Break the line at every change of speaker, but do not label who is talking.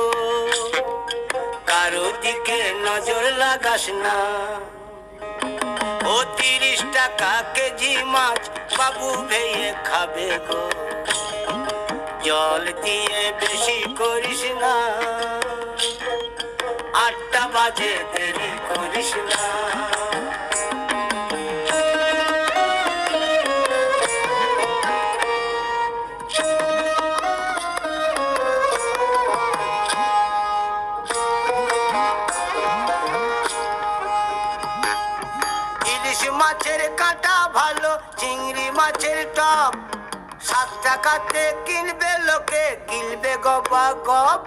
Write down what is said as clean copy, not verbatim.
গো, কারো দিকে নজর লাগাস না। ও 30 টাকা কেজি মাছ বাবু ভেয়ে খাবে গো, জল দিয়ে বেশি করিস না, 8টা বাজে দেরি করিস না। ইলিশ মাছের কাঁটা ভালো, চিংড়ি মাছের টক, 7 টাকাতে কিনবে লোকে, গিলবে গবা গপ।